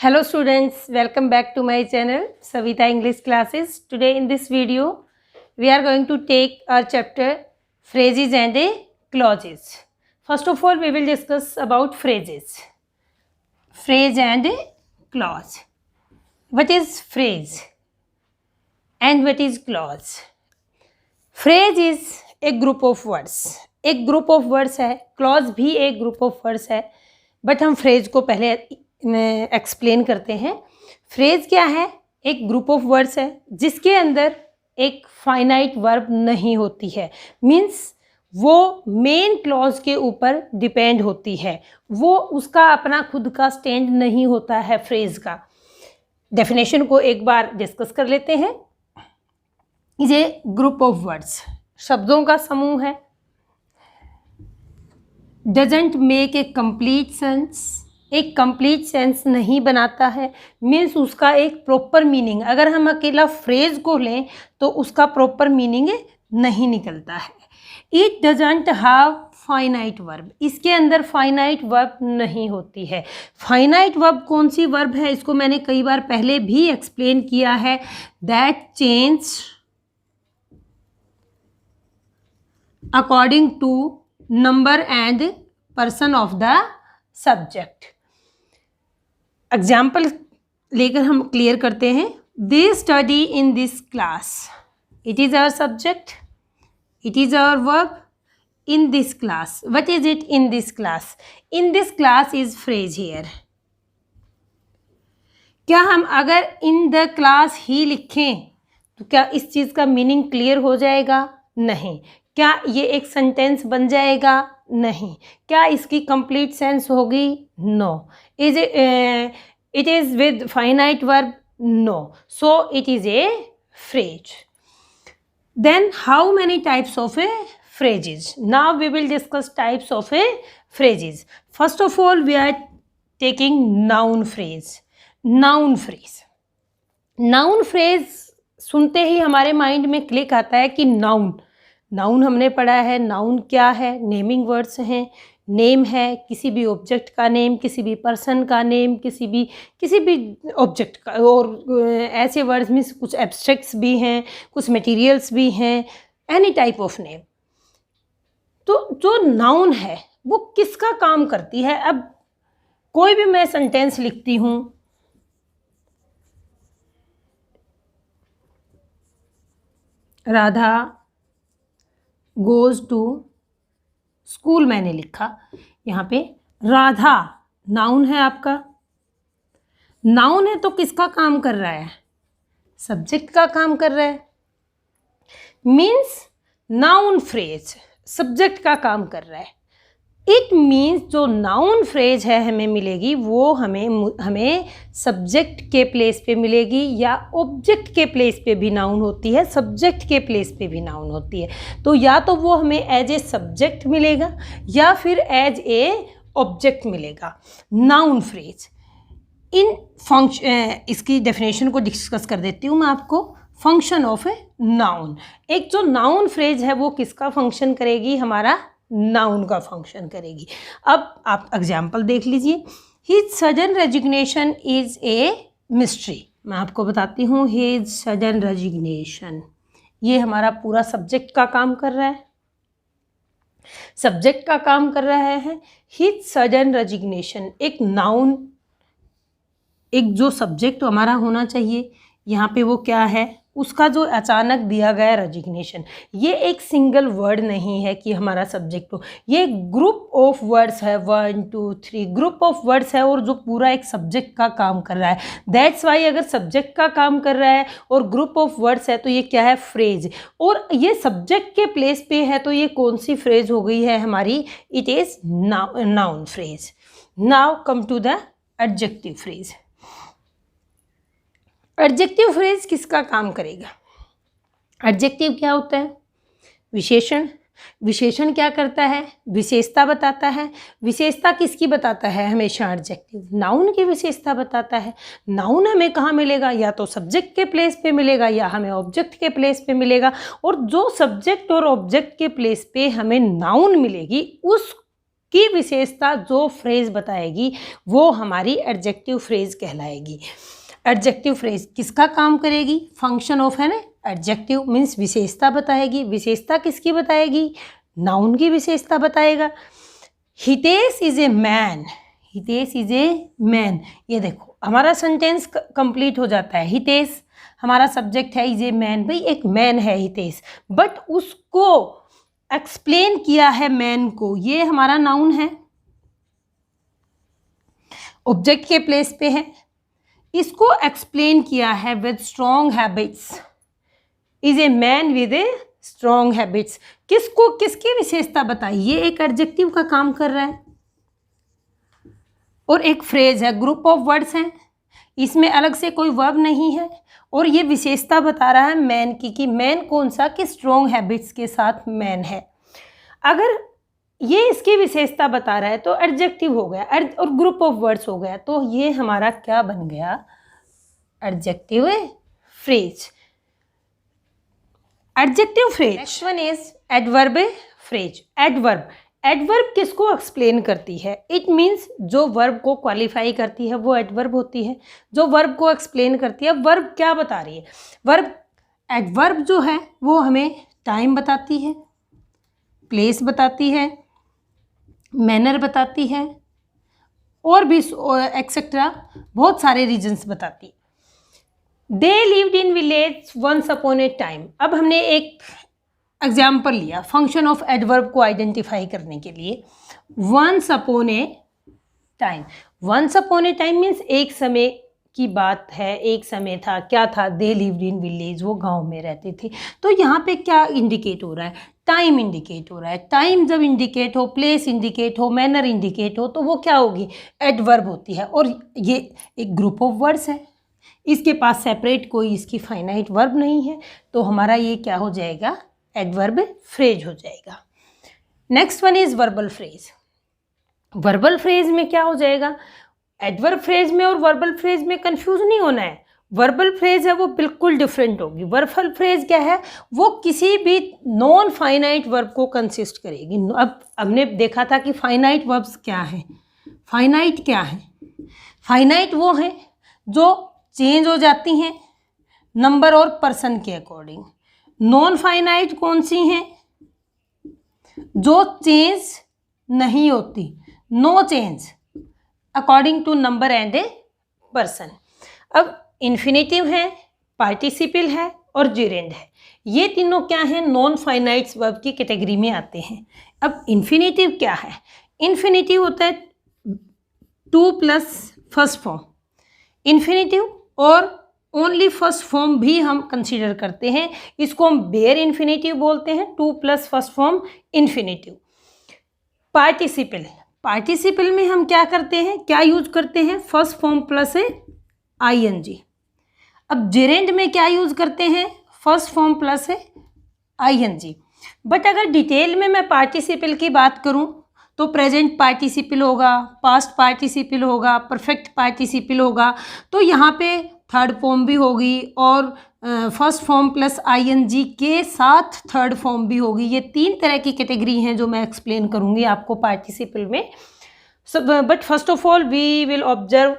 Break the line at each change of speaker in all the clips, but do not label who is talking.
Hello students, welcome back to my channel Savita English Classes. Today in this video we are going to take our chapter phrases and clauses. First of all we will discuss about phrases. Phrase and clause. What is phrase and what is clause? Phrase is a group of words. एक group of words है, clause भी एक group of words है, but हम phrase को पहले explain करते हैं. फ्रेज क्या है? एक ग्रुप ऑफ वर्ड्स है जिसके अंदर एक फाइनाइट वर्ब नहीं होती है. मीन्स वो मेन क्लॉज के ऊपर डिपेंड होती है, वो उसका अपना खुद का स्टैंड नहीं होता है फ्रेज का. डेफिनेशन को एक बार डिस्कस कर लेते हैं. ये ग्रुप ऑफ वर्ड्स शब्दों का समूह है. Doesn't make a complete sense, एक कंप्लीट सेंस नहीं बनाता है. मीन्स उसका एक प्रॉपर मीनिंग, अगर हम अकेला फ्रेज को लें तो उसका प्रॉपर मीनिंग नहीं निकलता है. It doesn't have finite verb, इसके अंदर फाइनाइट वर्ब नहीं होती है. फाइनाइट वर्ब कौन सी वर्ब है? इसको मैंने कई बार पहले भी एक्सप्लेन किया है. That change according to number and person of the subject. Example लेकर हम क्लियर करते हैं. They study in this class, it is our subject, it is our verb. In this class, what is it? In this class. In this class is phrase here. क्या हम अगर in the class ही लिखें तो क्या इस चीज़ का meaning clear हो जाएगा? नहीं. क्या ये एक सेंटेंस बन जाएगा? नहीं. क्या इसकी कंप्लीट सेंस होगी? No. Is it is with finite verb? No. So it is a phrase. Then how many types of a phrases? Now we will discuss types of a phrases. First of all we are taking noun phrase. Noun phrase. Noun phrase सुनते ही हमारे mind में click आता है कि noun. Noun हमने पढ़ा है. Noun क्या है? नेमिंग वर्ड्स हैं. नेम है किसी भी ऑब्जेक्ट का नेम, किसी भी पर्सन का नेम, किसी भी ऑब्जेक्ट का. और ऐसे वर्ड्स में कुछ एब्स्ट्रैक्ट्स भी हैं, कुछ मटेरियल्स भी हैं. Any type of name. तो जो नाउन है वो किसका काम करती है? अब कोई भी मैं सेंटेंस लिखती हूँ, राधा गोज़ टू स्कूल मैंने लिखा. यहाँ पे राधा नाउन है आपका. नाउन है तो किसका काम कर रहा है? सब्जेक्ट का काम कर रहा है. मीन्स नाउन फ्रेज सब्जेक्ट का काम कर रहा है. इट मीन्स जो नाउन फ्रेज है हमें मिलेगी वो हमें सब्जेक्ट के प्लेस पे मिलेगी, या ऑब्जेक्ट के प्लेस पे भी नाउन होती है, सब्जेक्ट के प्लेस पे भी नाउन होती है. तो या तो वो हमें एज ए सब्जेक्ट मिलेगा या फिर एज ए ऑब्जेक्ट मिलेगा. नाउन फ्रेज इन फंक्शन, इसकी डेफिनेशन को डिस्कस कर देती हूँ मैं आपको. Function of a noun. एक जो नाउन फ्रेज है वो किसका फंक्शन करेगी? हमारा नाउन का फंक्शन करेगी. अब आप एग्जाम्पल देख लीजिए. His sudden resignation is a mystery. मैं आपको बताती हूँ. हिज सडन रेजिग्नेशन, ये हमारा पूरा सब्जेक्ट का काम कर रहा है. सब्जेक्ट का काम कर रहा है. हिज सडन रेजिग्नेशन एक नाउन, एक जो सब्जेक्ट हमारा होना चाहिए यहाँ पे वो क्या है? उसका जो अचानक दिया गया रेजिग्नेशन. ये एक सिंगल वर्ड नहीं है कि हमारा सब्जेक्ट हो, ये ग्रुप ऑफ वर्ड्स है. 1 2 3 ग्रुप ऑफ वर्ड्स है और जो पूरा एक सब्जेक्ट का काम कर रहा है. दैट्स वाई अगर सब्जेक्ट का काम कर रहा है और ग्रुप ऑफ वर्ड्स है तो ये क्या है? फ्रेज. और ये सब्जेक्ट के प्लेस पे है तो ये कौन सी फ्रेज हो गई है हमारी? It is noun phrase. Now come to the adjective phrase. Adjective phrase किसका काम करेगा? एडजेक्टिव क्या होता है? विशेषण. विशेषण क्या करता है? विशेषता बताता है. विशेषता किसकी बताता है? हमेशा एडजेक्टिव नाउन की विशेषता बताता है. नाउन हमें कहाँ मिलेगा? या तो सब्जेक्ट के प्लेस पे मिलेगा या हमें ऑब्जेक्ट के प्लेस पे मिलेगा. और जो सब्जेक्ट और ऑब्जेक्ट के प्लेस पे हमें नाउन मिलेगी उस की विशेषता जो फ्रेज बताएगी वो हमारी एडजेक्टिव फ्रेज कहलाएगी। एडजेक्टिव फ्रेज किसका काम करेगी? फंक्शन ऑफ है ना, एडजेक्टिव मीन्स विशेषता बताएगी। विशेषता किसकी बताएगी? नाउन की विशेषता बताएगा। Hitesh is a man, Hitesh is a man, ये देखो हमारा सेंटेंस कंप्लीट हो जाता है। हितेश हमारा सब्जेक्ट है, इज ए मैन, भाई एक मैन है हितेश, बट उसको एक्सप्लेन किया है मैन को, ये हमारा नाउन है, ऑब्जेक्ट के प्लेस पे है। इसको एक्सप्लेन किया है with strong habits, is a man with a strong habits. किसको किसकी विशेषता बताई? ये एक एडजेक्टिव का काम कर रहा है और एक फ्रेज है, ग्रुप ऑफ वर्ड्स हैं, इसमें अलग से कोई वर्ब नहीं है और ये विशेषता बता रहा है मैन की, कि मैन कौन सा, कि स्ट्रॉन्ग हैबिट्स के साथ मैन है। अगर ये इसकी विशेषता बता रहा है तो एडजेक्टिव हो गया और ग्रुप ऑफ वर्ड्स हो गया, तो ये हमारा क्या बन गया? Adjective phrase. Adjective phrase. Next one is adverb phrase. Adverb, adverb किसको एक्सप्लेन करती है? इट मीन्स जो वर्ब को क्वालिफाई करती है वो एडवर्ब होती है, जो वर्ब को एक्सप्लेन करती है। वर्ब क्या बता रही है? वर्ब, एडवर्ब जो है वो हमें टाइम बताती है, प्लेस बताती है, मैनर बताती है और भी एक्सेट्रा बहुत सारे रीजन्स बताती है। They lived in village once upon a time. अब हमने एक एग्जाम्पल लिया फंक्शन ऑफ एडवर्ब को आइडेंटिफाई करने के लिए। Once upon a time, once upon a time means एक समय की बात है, एक समय था, क्या था? दे लिव्ड इन विलेज, वो गांव में रहते थे। तो यहाँ पे क्या इंडिकेट हो रहा है? टाइम इंडिकेट हो रहा है। टाइम जब इंडिकेट हो, प्लेस इंडिकेट हो, मैनर इंडिकेट हो, तो वो क्या होगी? एडवर्ब होती है। और ये एक ग्रुप ऑफ वर्ड्स है, इसके पास सेपरेट कोई इसकी फाइनाइट वर्ब नहीं है, तो हमारा ये क्या हो जाएगा? एडवर्ब फ्रेज हो जाएगा। Next one is verbal phrase. Verbal phrase में क्या हो जाएगा? एडवर्ब फ्रेज में और वर्बल फ्रेज में कंफ्यूज नहीं होना है। वर्बल फ्रेज है वो बिल्कुल डिफरेंट होगी। वर्बल फ्रेज क्या है? वो किसी भी नॉन फाइनाइट वर्ब को कंसिस्ट करेगी। अब हमने देखा था कि फाइनाइट वर्ब्स क्या है। फाइनाइट क्या है? फाइनाइट वो हैं जो चेंज हो जाती हैं नंबर और पर्सन के अकॉर्डिंग। नॉन फाइनाइट कौन सी हैं? जो चेंज नहीं होती, no change according to number and a person. अब इन्फिनेटिव है, पार्टिसिपल है और जेरेंड है, ये तीनों क्या हैं? नॉन फाइनाइट्स वर्ब की कैटेगरी में आते हैं। अब इन्फिनेटिव क्या है? इन्फिनेटिव होता है two plus first form. Infinitive और ओनली फर्स्ट फॉर्म भी हम कंसीडर करते हैं, इसको हम बेयर इन्फिनेटिव बोलते हैं, two plus first form infinitive. Participle, participle में हम क्या करते हैं, क्या यूज करते हैं? First form plus ING। अब जेरेंड में क्या यूज करते हैं? First form plus ING। But अगर डिटेल में मैं पार्टिसिपल की बात करूं तो प्रेजेंट पार्टिसिपल होगा, पास्ट पार्टिसिपल होगा, परफेक्ट पार्टिसिपल होगा, तो यहाँ पे थर्ड फॉर्म भी होगी और फर्स्ट फॉर्म प्लस ING के साथ थर्ड फॉर्म भी होगी। ये तीन तरह की कैटेगरी हैं जो मैं एक्सप्लेन करूँगी आपको पार्टिसिपल में। But first of all we will observe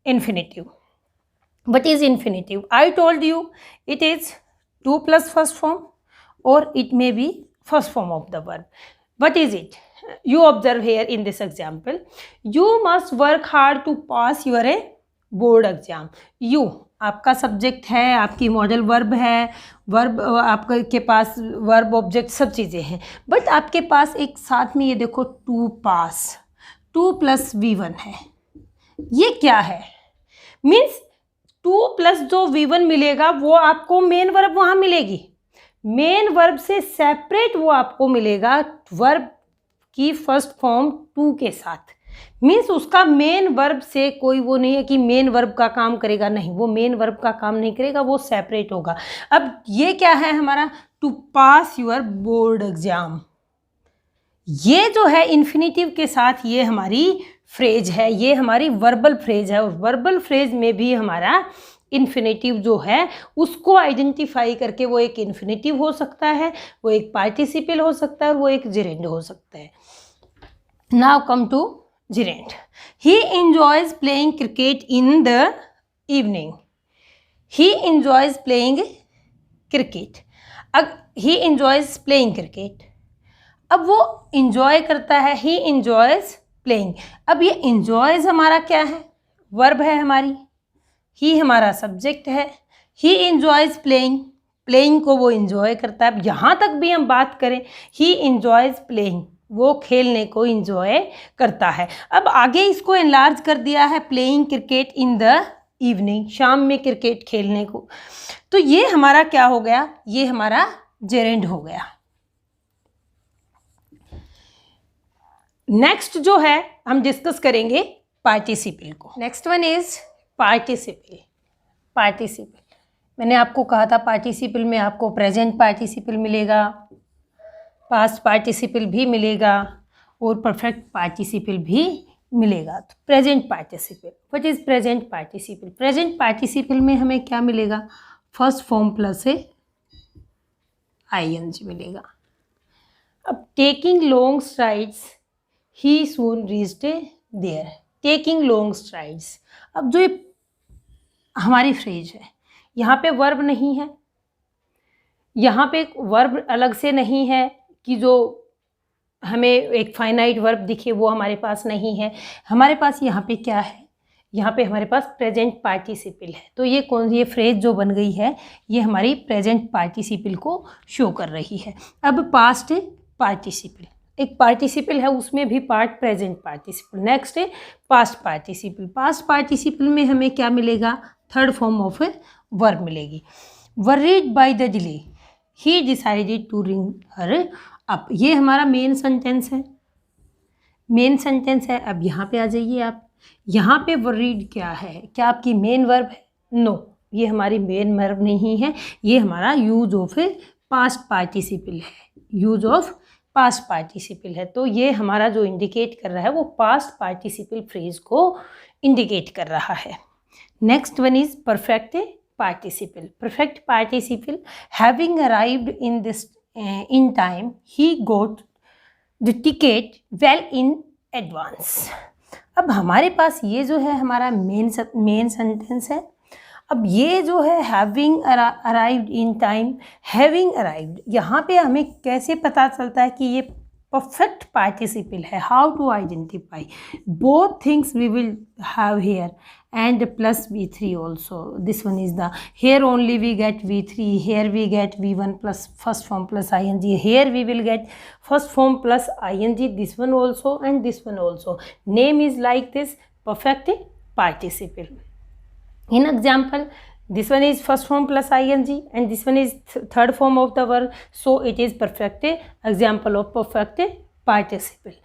infinitive. What is infinitive? I told you it is 2 plus first form or it may be first form of the verb. What is it? You observe here in this example. You must work hard to pass your board exam. You आपका subject है, आपकी modal verb है, verb आपके पास verb object सब चीज़ें हैं, but आपके पास एक साथ में ये देखो टू पास, 2 plus V1 है। ये क्या है? मीन्स 2 प्लस जो V1 मिलेगा वो आपको मेन वर्ब वहाँ मिलेगी, मेन वर्ब से सेपरेट वो आपको मिलेगा वर्ब की फर्स्ट फॉर्म 2 के साथ। मीन्स उसका मेन वर्ब से कोई वो नहीं है कि मेन वर्ब का काम करेगा, नहीं, वो मेन वर्ब का काम नहीं करेगा, वो सेपरेट होगा। अब ये क्या है हमारा? To pass your board exam. ये जो है इन्फिनेटिव के साथ ये हमारी फ्रेज है, ये हमारी वर्बल फ्रेज है। और वर्बल फ्रेज में भी हमारा इन्फिनेटिव जो है उसको आइडेंटिफाई करके वो एक इन्फिनेटिव हो सकता है, वो एक पार्टिसिपल हो सकता है और वो एक जेरेंड हो सकता है। Now come to gerund. He enjoys playing cricket in the evening. He enjoys playing cricket. अब he enjoys playing cricket. अब वो enjoy करता है, he enjoys playing. अब ये enjoys हमारा क्या है? वर्ब है हमारी. he हमारा सब्जेक्ट है. he enjoys playing. प्लेइंग को वो इंजॉय करता है. अब यहाँ तक भी हम बात करें, ही इंजॉयज प्लेइंग, वो खेलने को इंजॉय करता है. अब आगे इसको एनलार्ज कर दिया है, playing cricket in the evening, शाम में क्रिकेट खेलने को. तो ये हमारा क्या हो गया? ये हमारा जेरेंड हो गया. नेक्स्ट जो है हम डिस्कस करेंगे पार्टिसिपल को. Next one is participle. Participle मैंने आपको कहा था पार्टिसिपल में आपको प्रेजेंट पार्टिसिपल मिलेगा, पास्ट पार्टिसिपल भी मिलेगा और परफेक्ट पार्टिसिपल भी मिलेगा. तो present participle, what is present participle? Present participle में हमें क्या मिलेगा? फर्स्ट फॉर्म प्लस आईएनजी मिलेगा. अब taking long strides, he soon reached there. Taking long strides, अब जो ये हमारी फ्रेज है, यहाँ पे वर्ब नहीं है, यहाँ पे वर्ब अलग से नहीं है कि जो हमें एक फाइनाइट वर्ब दिखे, वो हमारे पास नहीं है. हमारे पास यहाँ पे क्या है? यहाँ पे हमारे पास प्रेजेंट पार्टिसिपल है. तो ये ये फ्रेज जो बन गई है, ये हमारी प्रेजेंट पार्टिसिपल को शो कर रही है. अब पास्ट पार्टिसिपल, एक पार्टिसिपल है उसमें भी पार्ट प्रेजेंट पार्टिसिपल. नेक्स्ट है पास्ट पार्टिसिपल. पास्ट पार्टिसिपल में हमें क्या मिलेगा? थर्ड फॉर्म ऑफ वर्ब मिलेगी. Worried by the delay, he decided to ring her up. ये हमारा मेन सेंटेंस है, मेन सेंटेंस है. अब यहाँ पे आ जाइए आप. यहाँ पे वर्रीड क्या है? क्या आपकी मेन वर्ब है? नो, ये हमारी मेन वर्ब नहीं है, ये हमारा यूज ऑफ पास्ट पार्टिसिपल है, यूज ऑफ पास्ट पार्टिसिपल है. तो ये हमारा जो इंडिकेट कर रहा है वो पास्ट पार्टिसिपल फ्रेज को इंडिकेट कर रहा है. Next one is perfect participle. Perfect participle, having arrived in this in time, he goat the ticket well in advance. अब हमारे पास ये जो है हमारा मेन सेंटेंस है. अब ये जो है having arrived in time, having arrived, यहाँ पे हमें कैसे पता चलता है कि ये परफेक्ट पार्टिसिपल है? How to identify? Both things we will have here and plus v3 also. This one is the, here only we get v3, here we get v1 plus first form plus ing, here we will get first form plus ing, this one also and this one also. Name is like this, perfect participle. In example, this one is first form plus ing and this one is third form of the verb, so it is perfect example of perfect participle.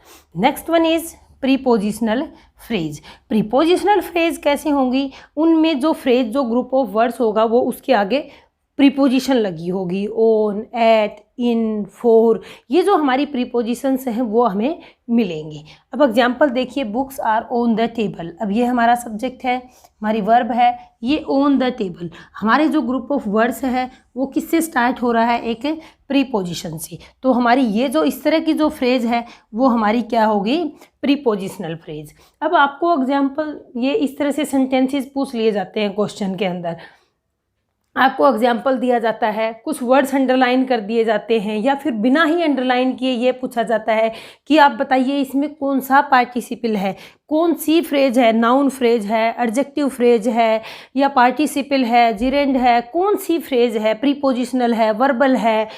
Next one is prepositional phrase. Prepositional phrase कैसे होंगी? उनमें जो phrase, जो group of words होगा वो उसके आगे preposition लगी होगी, ऑन, एट, इन, फॉर. ये जो हमारी प्रीपोजिशंस हैं वो हमें मिलेंगी. अब एग्जांपल देखिए, books are on the table. अब ये हमारा सब्जेक्ट है, हमारी वर्ब है, ये ऑन द टेबल. हमारे जो ग्रुप ऑफ वर्ड्स है वो किससे स्टार्ट हो रहा है? एक प्रीपोजिशन से. तो हमारी ये जो इस तरह की जो फ्रेज है वो हमारी क्या होगी? Prepositional phrase. अब आपको एग्जाम्पल, ये इस तरह से सेंटेंसेस पूछ लिए जाते हैं क्वेश्चन के अंदर. आपको एग्जाम्पल दिया जाता है, कुछ वर्ड्स अंडरलाइन कर दिए जाते हैं या फिर बिना ही अंडरलाइन किए ये पूछा जाता है कि आप बताइए इसमें कौन सा पार्टिसिपल है, कौन सी फ्रेज है, नाउन फ्रेज है, एडजेक्टिव फ्रेज है या पार्टिसिपल है, जिरेंड है, कौन सी फ्रेज है, प्रीपोजिशनल है, वर्बल है.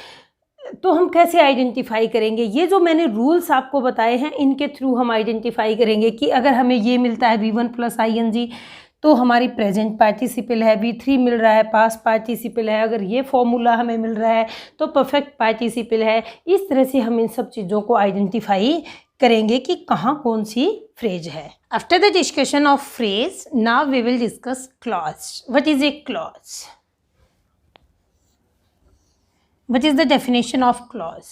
तो हम कैसे आइडेंटिफाई करेंगे? ये जो मैंने रूल्स आपको बताए हैं इनके थ्रू हम आइडेंटिफाई करेंगे कि अगर हमें ये मिलता है v1 प्लस ing तो हमारी प्रेजेंट पार्टिसिपल है, v3 मिल रहा है पास्ट पार्टिसिपल है, अगर ये फॉर्मूला हमें मिल रहा है तो परफेक्ट पार्टिसिपल है. इस तरह से हम इन सब चीज़ों को आइडेंटिफाई करेंगे कि कहाँ कौन सी फ्रेज है. After the discussion of phrase, now we will discuss clause. What is a clause? What is the definition of clause?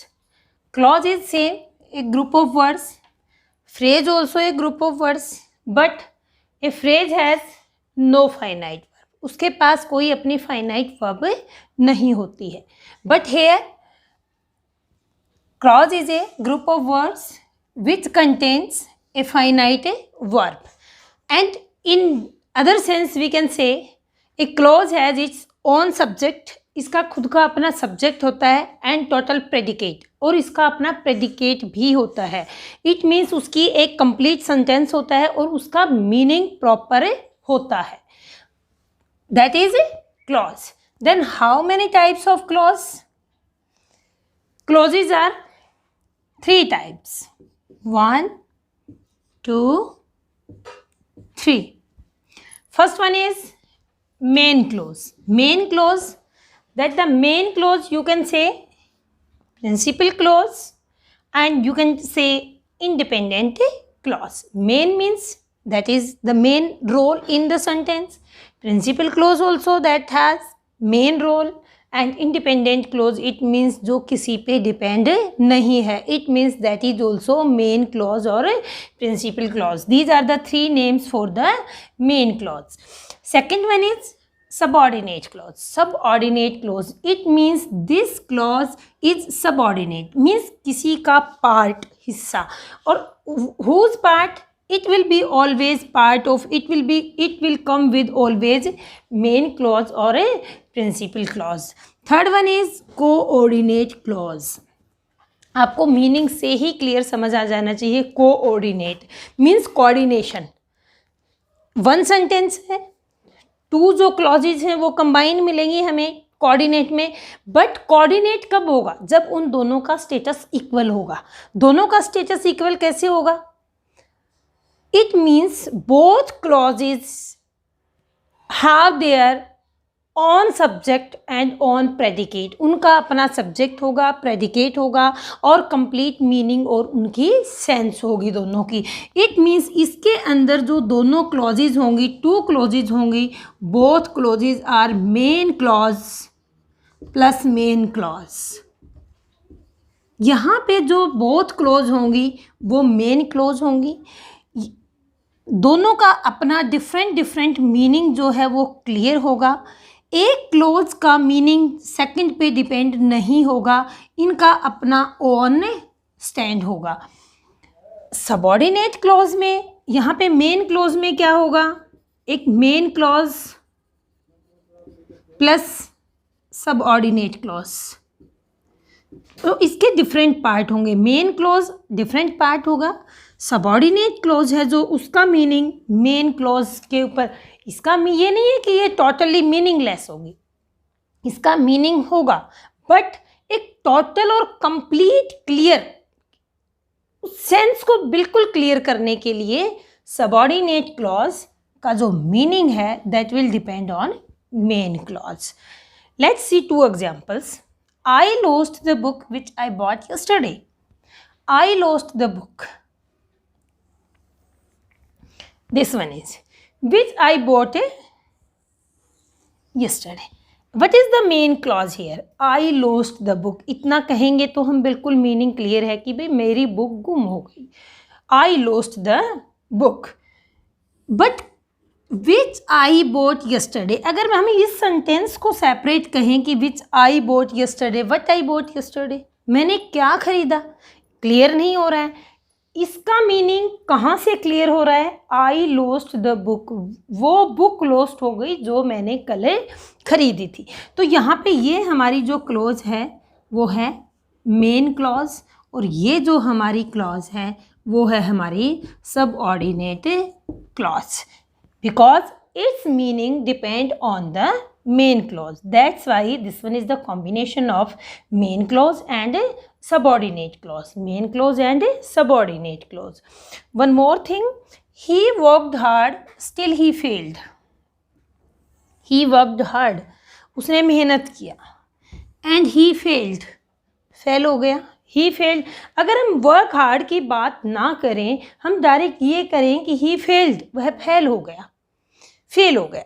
Clause is same, a group of words. Phrase also a group of words, but a phrase has no finite verb. उसके पास कोई अपनी finite verb नहीं होती है. But here clause is a group of words which contains a finite verb, and in other sense we can say a clause has its own subject, इसका खुद का अपना सब्जेक्ट होता है, एंड टोटल प्रेडिकेट, और इसका अपना प्रेडिकेट भी होता है. इट मीन्स उसकी एक कंप्लीट सेंटेंस होता है और उसका मीनिंग प्रॉपर होता है. That is a clause. Then how many types of clause? Clauses are 3 types. 1, 2, 3. First one is main clause. Main clause, that the main clause you can say principal clause and you can say independent clause. Main means that is the main role in the sentence. Principal clause also that has main role, and independent clause it means जो किसी पे depend नहीं है. It means that is also main clause or principal clause. These are the 3 names for the main clause. Second one is subordinate clause. Subordinate clause, it means this clause is subordinate, means किसी का part, हिस्सा, और whose part? It will be always part of, it will come with always main clause or a principal clause. Third one is coordinate clause. आपको meaning से ही clear समझ आ जाना चाहिए. Coordinate means coordination. 1 sentence है, 2 जो clauses हैं वो combine मिलेंगी हमें कोऑर्डिनेट में. बट कोऑर्डिनेट कब होगा? जब उन दोनों का स्टेटस इक्वल होगा. दोनों का स्टेटस इक्वल कैसे होगा? It means both clauses have their own subject and own predicate. उनका अपना सब्जेक्ट होगा, प्रेडिकेट होगा, और कंप्लीट मीनिंग और उनकी सेंस होगी दोनों की. इट मीन्स इसके अंदर जो दोनों क्लॉजेज होंगी, 2 क्लॉजेज होंगी, both clauses are main clause plus main clause. यहाँ पे जो बोथ क्लॉज होंगी वो मेन क्लॉज होंगी. दोनों का अपना डिफरेंट मीनिंग जो है वो क्लियर होगा. एक क्लॉज का मीनिंग सेकंड पे डिपेंड नहीं होगा. इनका अपना ओन स्टैंड होगा. सबऑर्डिनेट क्लॉज में, यहाँ पे मेन क्लॉज में क्या होगा? एक main clause plus subordinate clause. तो इसके डिफरेंट पार्ट होंगे. मेन क्लॉज डिफरेंट पार्ट होगा. सबऑर्डिनेट क्लॉज है जो उसका मीनिंग मेन क्लॉज के ऊपर, इसका ये नहीं है कि ये टोटली मीनिंगलेस होगी, इसका मीनिंग होगा, बट एक टोटल और कंप्लीट क्लियर सेंस को बिल्कुल क्लियर करने के लिए सबऑर्डिनेट क्लॉज का जो मीनिंग है that will depend on main clause. Let's see 2 examples. I lost the book which I bought yesterday. I lost the book. This one is which I bought yesterday. What is the main clause here? I lost the book. इतना कहेंगे तो हम बिल्कुल meaning clear है कि भाई मेरी book गुम हो गई. I lost the book. But which I bought yesterday, अगर हम इस सेंटेंस को सेपरेट कहें कि which I bought yesterday, what I bought yesterday, मैंने क्या खरीदा, क्लियर नहीं हो रहा है. इसका मीनिंग कहाँ से क्लियर हो रहा है? आई लॉस्ट द बुक, वो बुक लॉस्ट हो गई जो मैंने कल खरीदी थी. तो यहाँ पे ये हमारी जो क्लॉज है वो है मेन क्लॉज, और ये जो हमारी क्लॉज है वो है हमारी subordinate clause, because its meaning depend on the main clause. That's why this one is the combination of main clause and subordinate clause. Main clause and subordinate clause. One more thing, he worked hard still he failed. He worked hard, उसने मेहनत किया, and he failed, fail हो गया. He failed. अगर हम work hard की बात ना करें, हम डायरेक्ट ये करें कि ही फेल्ड, वह फेल हो गया, फेल हो गया.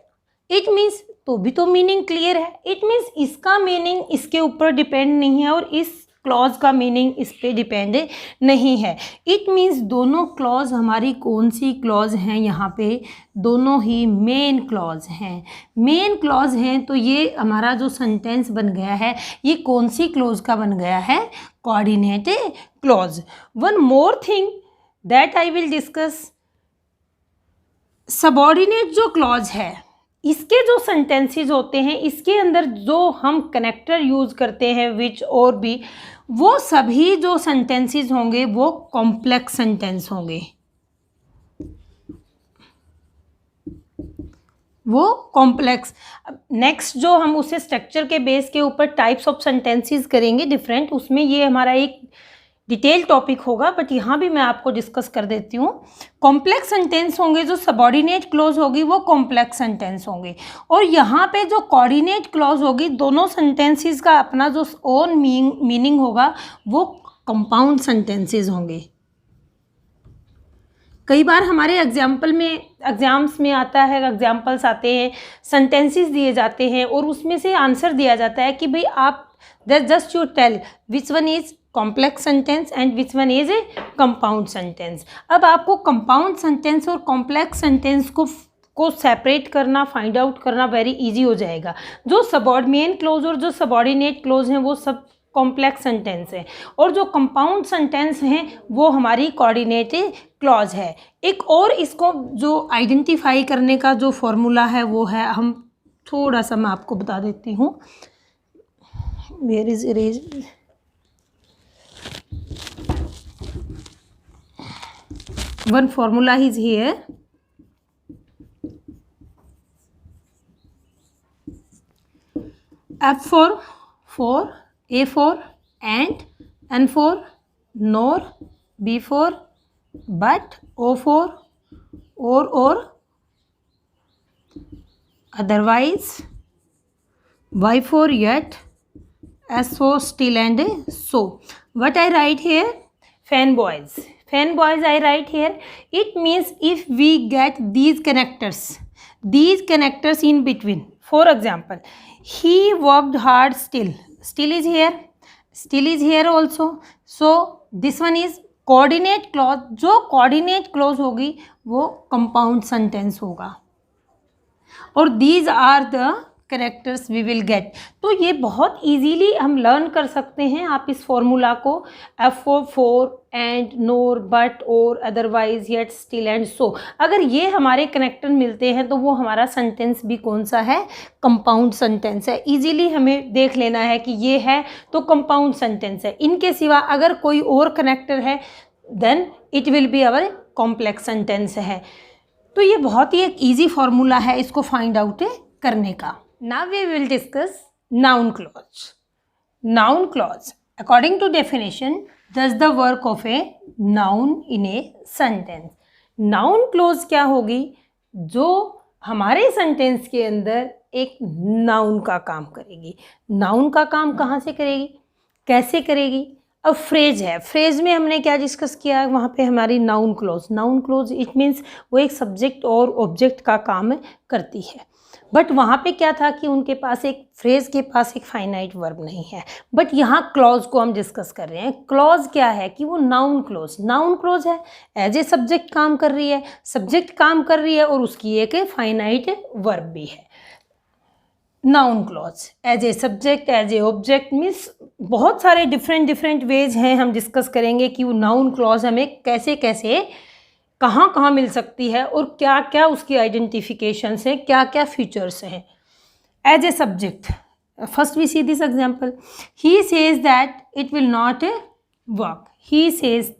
इट मीन्स तो भी तो मीनिंग क्लियर है. इट मीन्स इसका मीनिंग इसके ऊपर डिपेंड नहीं है और इस क्लॉज का मीनिंग इस पे डिपेंड नहीं है. इट मीन्स दोनों क्लॉज हमारी कौन सी क्लॉज हैं? यहाँ पे दोनों ही मेन क्लॉज हैं. मेन क्लॉज हैं तो ये हमारा जो सेंटेंस बन गया है ये कौन सी क्लॉज का बन गया है? Coordinate clause. One more thing, that I will discuss. Subordinate जो क्लॉज है, इसके जो सेंटेंसेस होते हैं, इसके अंदर जो हम कनेक्टर यूज़ करते हैं विच और भी, वो सभी जो सेंटेंसेस होंगे वो कॉम्प्लेक्स सेंटेंस होंगे, वो कॉम्प्लेक्स। नेक्स्ट जो हम उसे स्ट्रक्चर के बेस के ऊपर टाइप्स ऑफ सेंटेंसेस करेंगे डिफरेंट, उसमें ये हमारा एक डिटेल टॉपिक होगा, बट यहाँ भी मैं आपको डिस्कस कर देती हूँ। कॉम्प्लेक्स सेंटेंस होंगे, जो सबऑर्डिनेट क्लॉज होगी वो कॉम्प्लेक्स सेंटेंस होंगे, और यहाँ पे जो कोऑर्डिनेट क्लॉज होगी, दोनों सेंटेंसेस का अपना जो ओन मीनिंग होगा वो कंपाउंड सेंटेंसेस होंगे। कई बार हमारे एग्जाम्स में आता है, एग्जाम्पल्स आते हैं, सेंटेंसेस दिए जाते हैं और उसमें से आंसर दिया जाता है कि भाई आप just you tell which one is complex sentence and which one is a compound sentence. अब आपको कंपाउंड सेंटेंस और कॉम्प्लेक्स सेंटेंस को सेपरेट करना, फाइंड आउट करना वेरी इजी हो जाएगा। जो सबऑर्डिनेट क्लोज और जो सबऑर्डिनेट क्लोज हैं वो सब कॉम्प्लेक्स सेंटेंस है, और जो कंपाउंड सेंटेंस हैं वो हमारी कोऑर्डिनेट क्लॉज है। एक और इसको जो आइडेंटिफाई करने का जो फॉर्मूला है वो है, हम थोड़ा सा मैं आपको बता देती हूँ। Where is erase, one formula is here. F for A for and, N for nor, B for but, O for or otherwise, Y for yet, S for still and so. What I write here? Fanboys. Fanboys I write here. It means if we get these connectors in between. For example, he worked hard still. Still is here. Still is here also. So this one is coordinate clause. जो coordinate clause होगी वो compound sentence होगा, और these are the characters we will get. तो ये बहुत easily हम learn कर सकते हैं। आप इस फॉर्मूला को F for and, nor, but, or, otherwise, yet, still and so, अगर ये हमारे कनेक्टर मिलते हैं तो वो हमारा सेंटेंस भी कौन सा है? कंपाउंड सेंटेंस है। इजीली हमें देख लेना है कि ये है तो कंपाउंड सेंटेंस है। इनके सिवा अगर कोई और कनेक्टर है then it will be our complex sentence है। तो ये बहुत ही एक ईजी फॉर्मूला है इसको फाइंड आउट करने का। Now we will discuss noun clause. Noun clause, according to definition, does the work of a noun in a sentence. Noun clause क्या होगी? जो हमारे सेंटेंस के अंदर एक नाउन का काम करेगी। नाउन का काम कहाँ से करेगी, कैसे करेगी? अब फ्रेज है, फ्रेज में हमने क्या डिस्कस किया? वहाँ पे हमारी noun close. Noun close it means वो एक सब्जेक्ट और ऑब्जेक्ट का काम करती है, बट वहाँ पे क्या था कि उनके पास एक फ्रेज के पास एक फाइनाइट वर्ब नहीं है। बट यहाँ क्लॉज को हम डिस्कस कर रहे हैं। क्लॉज क्या है कि वो नाउन क्लॉज है, एज ए सब्जेक्ट काम कर रही है, सब्जेक्ट काम कर रही है और उसकी एक फाइनाइट वर्ब भी है। Noun clause as a subject, as a object, means बहुत सारे डिफरेंट वेज हैं। हम डिस्कस करेंगे कि वो नाउन क्लॉज हमें कैसे कैसे कहाँ कहाँ मिल सकती है और क्या क्या उसकी आइडेंटिफिकेशंस हैं, क्या क्या फीचर्स हैं। As a subject, first we see this example, he says that it will not work. He says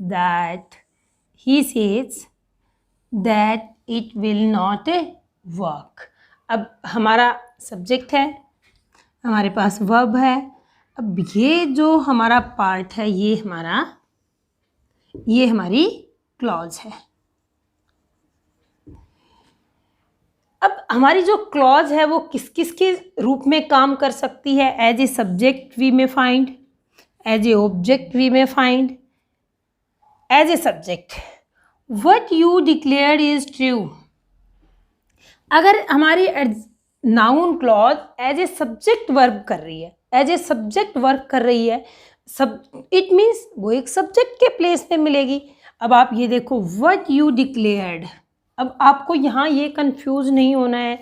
that it will not work. अब हमारा सब्जेक्ट है, हमारे पास वर्ब है। अब ये जो हमारा पार्ट है ये हमारी क्लॉज है। अब हमारी जो क्लॉज है वो किस किस के रूप में काम कर सकती है? As a subject we may find, as a object we may find. As a subject, what you declared is true. अगर हमारी noun clause as a subject work कर रही है, इट मीन्स वो एक सब्जेक्ट के प्लेस में मिलेगी। अब आप ये देखो, व्हाट यू डिक्लेयर्ड। अब आपको यहाँ ये कंफ्यूज नहीं होना है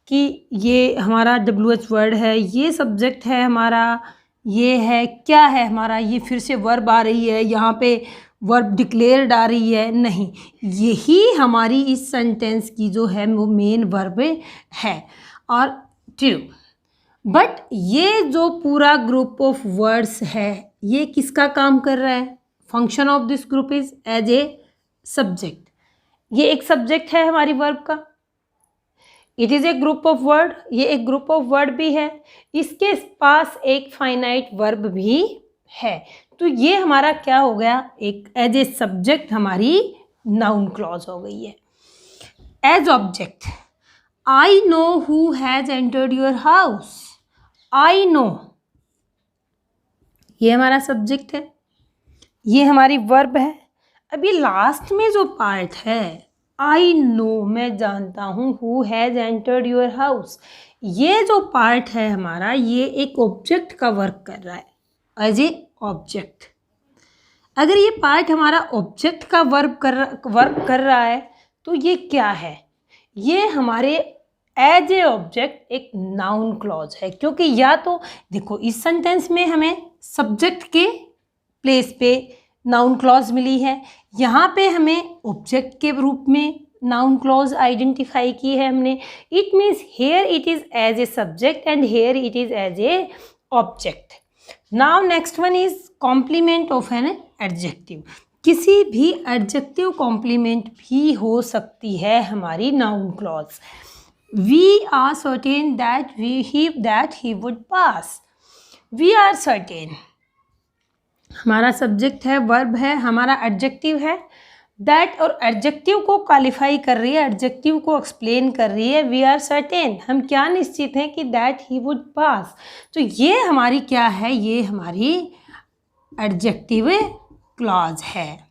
कि ये हमारा WH वर्ड है, ये सब्जेक्ट है हमारा, ये है क्या है हमारा, ये फिर से वर्ब आ रही है, यहाँ पे वर्ब डिक्लेयर्ड आ रही है, नहीं, यही हमारी इस सेंटेंस की जो है वो मेन वर्ब है और ट्रू। बट ये जो पूरा ग्रुप ऑफ वर्ड्स है ये किसका काम कर रहा है? Function of this group is as a subject. ये एक सब्जेक्ट है हमारी वर्ब का। It is a group of word, ये एक ग्रुप ऑफ वर्ड भी है, इसके पास एक फाइनाइट वर्ब भी है। तो ये हमारा क्या हो गया? एक एज ए सब्जेक्ट हमारी नाउन क्लॉज हो गई है। As object, I know who has entered your house. I know, ये हमारा सब्जेक्ट है, ये हमारी वर्ब है। अभी लास्ट में जो पार्ट है, आई नो, मैं जानता हूँ, who has entered your house, ये जो पार्ट है हमारा, ये एक ऑब्जेक्ट का वर्क कर रहा है एज ए ऑब्जेक्ट। अगर ये पार्ट हमारा ऑब्जेक्ट का वर्क कर रहा है तो ये क्या है? ये हमारे एज ए ऑब्जेक्ट एक नाउन क्लॉज है, क्योंकि या तो देखो इस सेंटेंस में हमें सब्जेक्ट के प्लेस पे नाउन क्लॉज मिली है, यहाँ पे हमें ऑब्जेक्ट के रूप में नाउन क्लॉज आइडेंटिफाई की है हमने। It means here it is as a subject and here it is as a object. Now next one is complement of an adjective. किसी भी एडजेक्टिव कॉम्प्लीमेंट भी हो सकती है हमारी noun clause. We are certain that he would pass. We are certain हमारा subject है, verb है, हमारा एडजेक्टिव है। दैट और एडजेक्टिव को क्वालिफाई कर रही है, एडजेक्टिव को एक्सप्लेन कर रही है। वी आर सर्टेन, हम क्या निश्चित हैं कि दैट ही वुड पास। तो ये हमारी क्या है? ये हमारी एडजेक्टिव क्लॉज है।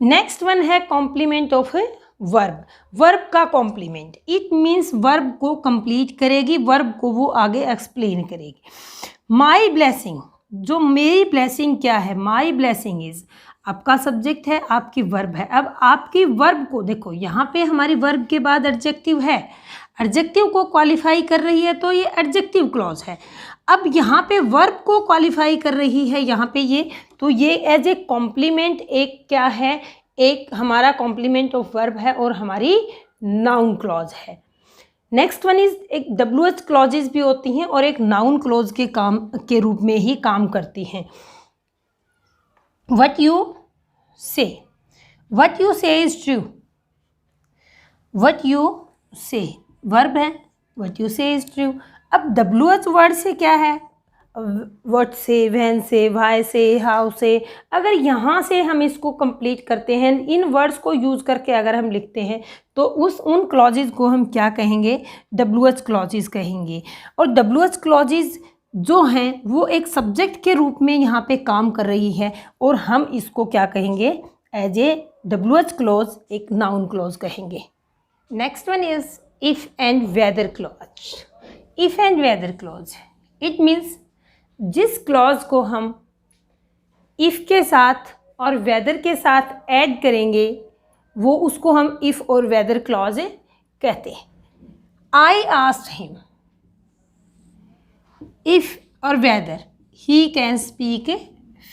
नेक्स्ट वन है कॉम्प्लीमेंट ऑफ वर्ब। वर्ब का कॉम्प्लीमेंट, इट मीन्स वर्ब को कंप्लीट करेगी, वर्ब को वो आगे एक्सप्लेन करेगी। माई ब्लेसिंग, जो मेरी ब्लेसिंग क्या है? माई ब्लेसिंग इज, आपका सब्जेक्ट है, आपकी वर्ब है। अब आपकी वर्ब को देखो, यहाँ पे हमारी वर्ब के बाद एडजेक्टिव है, एडजेक्टिव को क्वालिफाई कर रही है तो ये एडजेक्टिव क्लॉज है। अब यहाँ पे वर्ब को क्वालिफाई कर रही है यहाँ पे ये, तो ये एज ए कॉम्प्लीमेंट एक क्या है? एक हमारा कॉम्प्लीमेंट ऑफ वर्ब है और हमारी नाउन क्लॉज है। नेक्स्ट वन इज एक WH क्लॉजेज भी होती हैं और एक नाउन क्लॉज के काम के रूप में ही काम करती हैं। What you say, what you say is true. What you say verb है, what you say is true। अब WH वर्ड से क्या है? what से, when से, why से, how से। अगर यहाँ से हम इसको कंप्लीट करते हैं, इन वर्ड्स को यूज़ करके अगर हम लिखते हैं तो उन क्लॉजेज को हम क्या कहेंगे? WH क्लॉजेज कहेंगे। और WH क्लॉजेज जो हैं वो एक सब्जेक्ट के रूप में यहाँ पे काम कर रही है और हम इसको क्या कहेंगे? एज ए WH क्लॉज, एक नाउन क्लॉज कहेंगे। Next one is if and whether clause. If and whether clause, it means जिस क्लॉज को हम इफ़ के साथ और वेदर के साथ ऐड करेंगे वो उसको हम इफ़ और वेदर क्लॉज कहते हैं। आई आस्क्ड हिम इफ़ और weather he can speak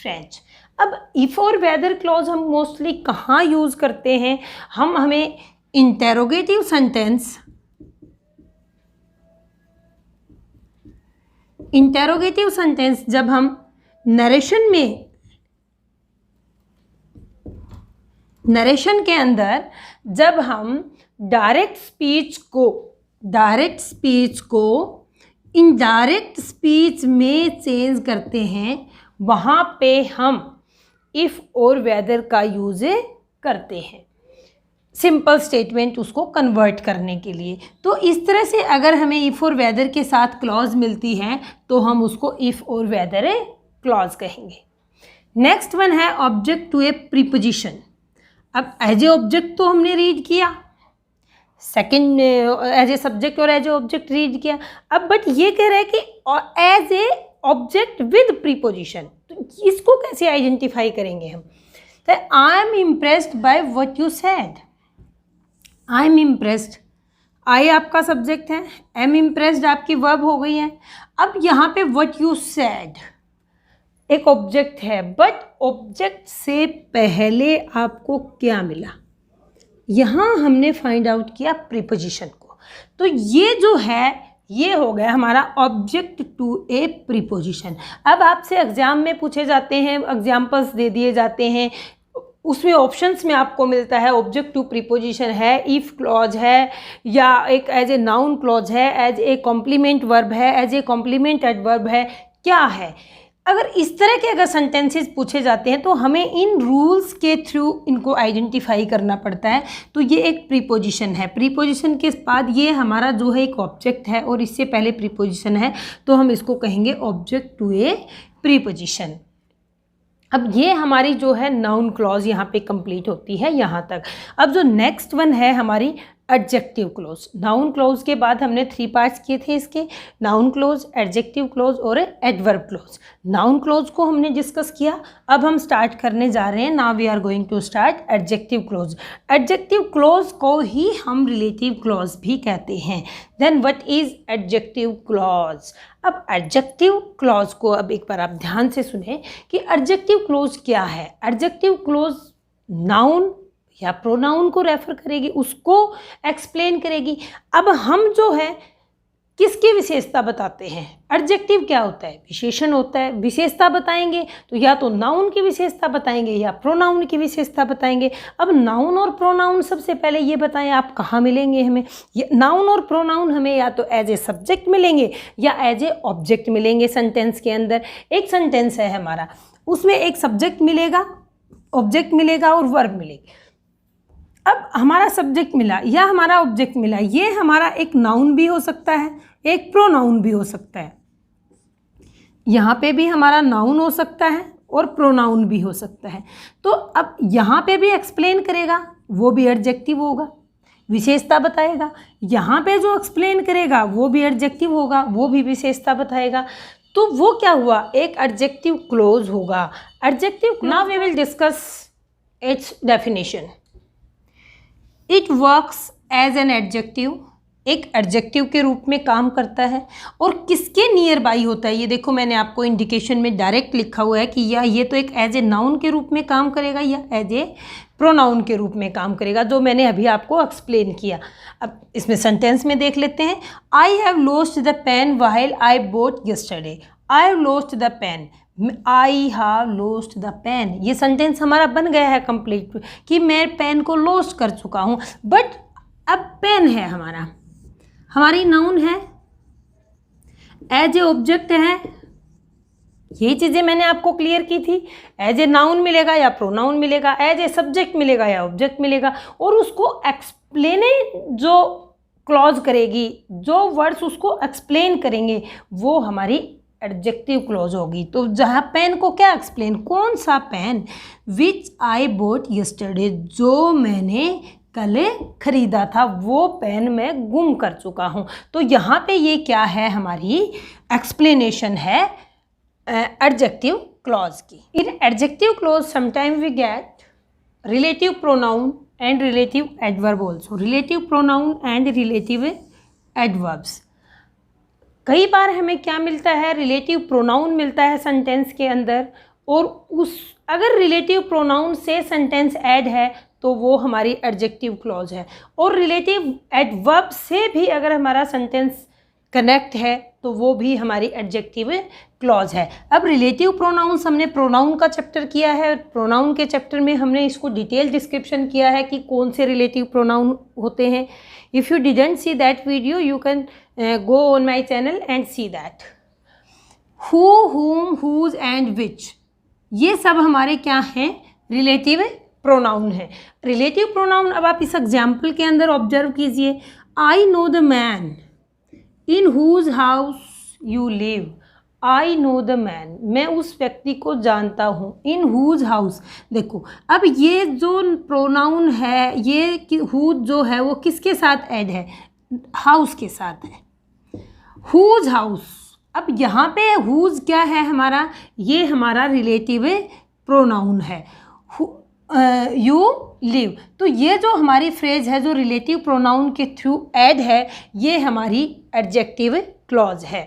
French. अब इफ़ और वेदर क्लॉज हम मोस्टली कहाँ यूज़ करते हैं? हमें इंटेरोगेटिव सेंटेंस, इंटेरोगेटिव सेंटेंस जब हम नरेशन के अंदर जब हम डायरेक्ट स्पीच को इनडायरेक्ट स्पीच में चेंज करते हैं, वहाँ पे हम इफ़ और वेदर का यूज़ करते हैं सिंपल स्टेटमेंट उसको कन्वर्ट करने के लिए। तो इस तरह से अगर हमें इफ़ और वेदर के साथ क्लॉज मिलती है तो हम उसको इफ़ और वेदर क्लॉज कहेंगे। नेक्स्ट वन है ऑब्जेक्ट टू ए प्रीपोजिशन। अब एज ए ऑब्जेक्ट तो हमने रीड किया, सेकंड एज ए सब्जेक्ट और एज ए ऑब्जेक्ट रीड किया। अब बट ये कह रहा है कि as a object with preposition, तो इसको कैसे आइडेंटिफाई करेंगे हम? तो I am impressed by what you said. I am impressed, I आपका सब्जेक्ट है, एम इम्प्रेस्ड आपकी वर्ब हो गई है। अब यहाँ पे व्हाट यू सेड एक ऑब्जेक्ट है, बट ऑब्जेक्ट से पहले आपको क्या मिला, यहाँ हमने फाइंड आउट किया प्रीपोजिशन को। तो ये जो है ये हो गया हमारा ऑब्जेक्ट टू ए प्रीपोजिशन। अब आपसे एग्जाम में पूछे जाते हैं, एग्जाम्पल्स दे दिए जाते हैं, उसमें ऑप्शंस में आपको मिलता है ऑब्जेक्ट टू प्रीपोजिशन है, इफ क्लॉज है, या एक एज ए नाउन क्लॉज है, एज ए कॉम्प्लीमेंट वर्ब है, एज ए कॉम्प्लीमेंट एडवर्ब है, क्या है। अगर इस तरह के अगर सेंटेंसेस पूछे जाते हैं तो हमें इन रूल्स के थ्रू इनको आइडेंटिफाई करना पड़ता है। तो ये एक प्रीपोजिशन है, प्रीपोजिशन के बाद ये हमारा जो है एक ऑब्जेक्ट है और इससे पहले प्रीपोजिशन है, तो हम इसको कहेंगे ऑब्जेक्ट टू ए प्रीपोजिशन। अब ये हमारी जो है नाउन क्लॉज यहाँ पे कंप्लीट होती है यहाँ तक। अब जो नेक्स्ट वन है हमारी एडजेक्टिव क्लॉज। नाउन क्लॉज के बाद हमने 3 पार्ट्स किए थे इसके, नाउन क्लॉज, एडजेक्टिव क्लॉज और एडवर्ब क्लॉज। नाउन क्लॉज को हमने डिस्कस किया, अब हम स्टार्ट करने जा रहे हैं, now we are going to start adjective clause. Adjective clause को ही हम रिलेटिव क्लॉज भी कहते हैं। Then what is adjective clause. अब एडजेक्टिव क्लॉज को अब एक बार आप ध्यान से सुने कि एडजेक्टिव क्लॉज क्या है। एडजेक्टिव क्लॉज नाउन या प्रोनाउन को रेफर करेगी, उसको एक्सप्लेन करेगी। अब हम जो है किसकी विशेषता बताते हैं, एडजेक्टिव क्या होता है, विशेषण होता है। विशेषता बताएंगे तो या तो नाउन की विशेषता बताएंगे या प्रोनाउन की विशेषता बताएंगे। अब नाउन और प्रोनाउन सबसे पहले ये बताएं आप कहाँ मिलेंगे हमें। ये नाउन और प्रोनाउन हमें या तो एज ए सब्जेक्ट मिलेंगे या एज ए ऑब्जेक्ट मिलेंगे सेंटेंस के अंदर। एक सेंटेंस है हमारा, उसमें एक सब्जेक्ट मिलेगा, ऑब्जेक्ट मिलेगा और वर्ब मिलेगी। अब हमारा सब्जेक्ट मिला या हमारा ऑब्जेक्ट मिला, ये हमारा एक नाउन भी हो सकता है, एक प्रोनाउन भी हो सकता है। यहाँ पे भी हमारा नाउन हो सकता है और प्रोनाउन भी हो सकता है। तो अब यहाँ पे भी एक्सप्लेन करेगा, वो भी एडजेक्टिव होगा, विशेषता बताएगा। यहाँ पे जो एक्सप्लेन करेगा वो भी एडजेक्टिव होगा, वो भी विशेषता बताएगा। तो वो क्या हुआ, एक एडजेक्टिव क्लॉज होगा। Adjective, now we will discuss its definition. It works as an adjective, एक एडजेक्टिव के रूप में काम करता है और किसके नियर बाई होता है। ये देखो मैंने आपको इंडिकेशन में डायरेक्ट लिखा हुआ है कि या ये तो एक एज ए नाउन के रूप में काम करेगा या एज ए प्रोनाउन के रूप में काम करेगा, जो मैंने अभी आपको एक्सप्लेन किया। अब इसमें सेंटेंस में देख लेते हैं। I have lost the pen while I bought yesterday. I have lost the pen, I have lost the pen, ये सेंटेंस हमारा बन गया है कंप्लीट कि मैं पेन को लॉस्ट कर चुका हूँ। बट अब पेन है हमारा, हमारी नाउन है, एज ए ऑब्जेक्ट है, ये चीज़ें मैंने आपको क्लियर की थी। एज ए नाउन मिलेगा या प्रोनाउन मिलेगा, एज ए सब्जेक्ट मिलेगा या ऑब्जेक्ट मिलेगा, और उसको एक्सप्लेन जो क्लॉज करेगी, जो वर्ड्स उसको एक्सप्लेन करेंगे वो हमारी एडजेक्टिव क्लॉज होगी। तो जहाँ पेन को क्या एक्सप्लेन, कौन सा pen, which I bought yesterday, जो मैंने कल खरीदा था वो पेन मैं गुम कर चुका हूँ। तो यहाँ पे ये क्या है, हमारी एक्सप्लेनेशन है एडजेक्टिव क्लॉज की। In adjective clause sometime we get relative pronoun and relative adverb also, relative pronoun and relative adverbs. कई बार हमें क्या मिलता है, रिलेटिव प्रोनाउन मिलता है सेंटेंस के अंदर, और उस अगर रिलेटिव प्रोनाउन से सेंटेंस ऐड है तो वो हमारी एडजेक्टिव क्लॉज है, और रिलेटिव एडवर्ब से भी अगर हमारा सेंटेंस कनेक्ट है तो वो भी हमारी एडजेक्टिव क्लॉज है। अब रिलेटिव प्रोनाउंस, हमने प्रोनाउन का चैप्टर किया है, प्रोनाउन के चैप्टर में हमने इसको डिटेल डिस्क्रिप्शन किया है कि कौन से रिलेटिव प्रोनाउन होते हैं। If you didn't see that video you can go on my channel and see that. Who, whom, whose and which, ये सब हमारे क्या हैं, रिलेटिव प्रोनाउन है। रिलेटिव प्रोनाउन अब आप इस एग्जाम्पल के अंदर ऑब्जर्व कीजिए। I know the man in whose house you live, I know the man, मैं उस व्यक्ति को जानता हूँ, इन हुज हाउस। देखो अब ये जो प्रोनाउन है, ये हुज जो है वो किसके साथ ऐड है, हाउस के साथ है, हुज हाउस। अब यहाँ पे हुज क्या है हमारा, ये हमारा रिलेटिव प्रोनाउन है, यू लिव। तो ये जो हमारी फ्रेज है जो रिलेटिव प्रोनाउन के थ्रू ऐड है, ये हमारी एडजेक्टिव क्लॉज है।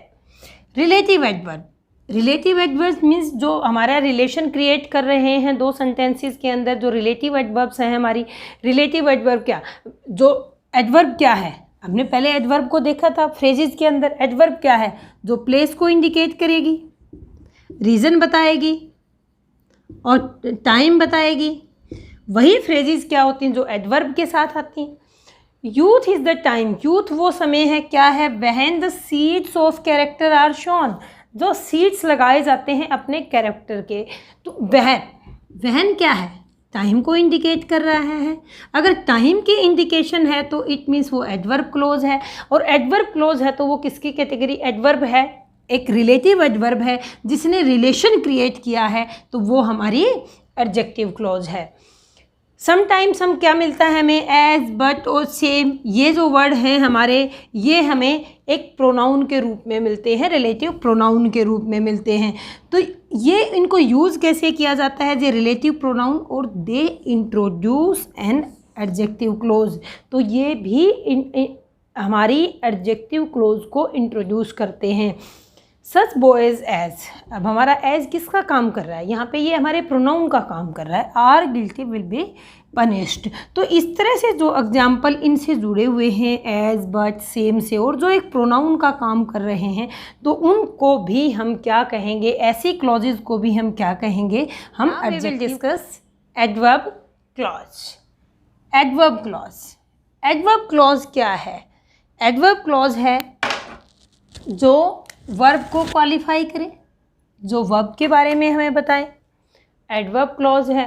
Relative adverb, relative adverbs means जो हमारा रिलेशन क्रिएट कर रहे हैं दो सेंटेंसेस के अंदर, जो रिलेटिव एडवर्ब्स हैं हमारी। रिलेटिव एडवर्ब क्या, जो एडवर्ब क्या है, हमने पहले एडवर्ब को देखा था फ्रेजेस के अंदर। एडवर्ब क्या है, जो प्लेस को इंडिकेट करेगी, रीज़न बताएगी और टाइम बताएगी। वही फ्रेजेस क्या होती हैं जो एडवर्ब के साथ आती हैं। Youth is the time, youth वो समय है क्या है, when the seeds of character are sown, जो सीड्स लगाए जाते हैं अपने कैरेक्टर के। तो वहन क्या है, टाइम को इंडिकेट कर रहा है। अगर टाइम की इंडिकेशन है तो इट मीन्स वो एडवर्ब क्लोज है, और एडवर्ब क्लोज है तो वो किसकी कैटेगरी, एडवर्ब है, एक रिलेटिव एडवर्ब है जिसने रिलेशन क्रिएट किया है, तो वो हमारी एडजेक्टिव क्लोज है। समटाइम्स हम क्या मिलता है हमें, एज, बट और सेम, ये जो वर्ड हैं हमारे, ये हमें एक प्रोनाउन के रूप में मिलते हैं, रिलेटिव प्रोनाउन के रूप में मिलते हैं। तो ये इनको यूज़ कैसे किया जाता है, ये रिलेटिव प्रोनाउन, और they introduce an adjective close. तो ये भी हमारी एडजेक्टिव क्लोज को इंट्रोड्यूस करते हैं। सच बॉयज़ एज, अब हमारा एज किसका काम कर रहा है, यहाँ पे ये हमारे प्रोनाउन का काम कर रहा है। Are guilty will be punished. तो इस तरह से जो एग्जाम्पल इनसे जुड़े हुए हैं एज, बट, सेम से, और जो एक प्रोनाउन का काम कर रहे हैं, तो उनको भी हम क्या कहेंगे, ऐसी क्लॉजेज को भी हम क्या कहेंगे, हम adjective discuss adverb clause. Adverb clause, adverb clause क्या है, एडवर्ब क्लॉज है जो वर्ब को क्वालिफाई करे, जो वर्ब के बारे में हमें बताए, एडवर्ब क्लॉज है।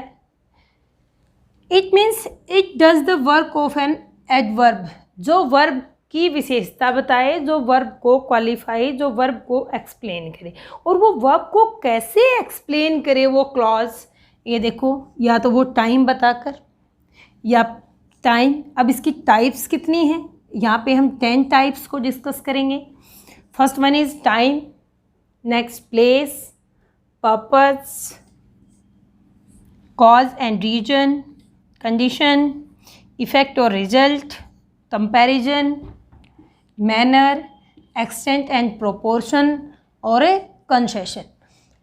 It means it does the work of an adverb, जो वर्ब की विशेषता बताए, जो वर्ब को क्वालिफाई, जो वर्ब को एक्सप्लेन करे। और वो वर्ब को कैसे एक्सप्लेन करे वो क्लॉज, ये देखो, या तो वो टाइम बताकर, या टाइम, अब इसकी टाइप्स कितनी हैं, यहाँ पे हम 10 टाइप्स को डिस्कस करेंगे। First one is time, next place, purpose, cause and reason, condition, effect और result, comparison, manner, extent and proportion, और ए कंसेशन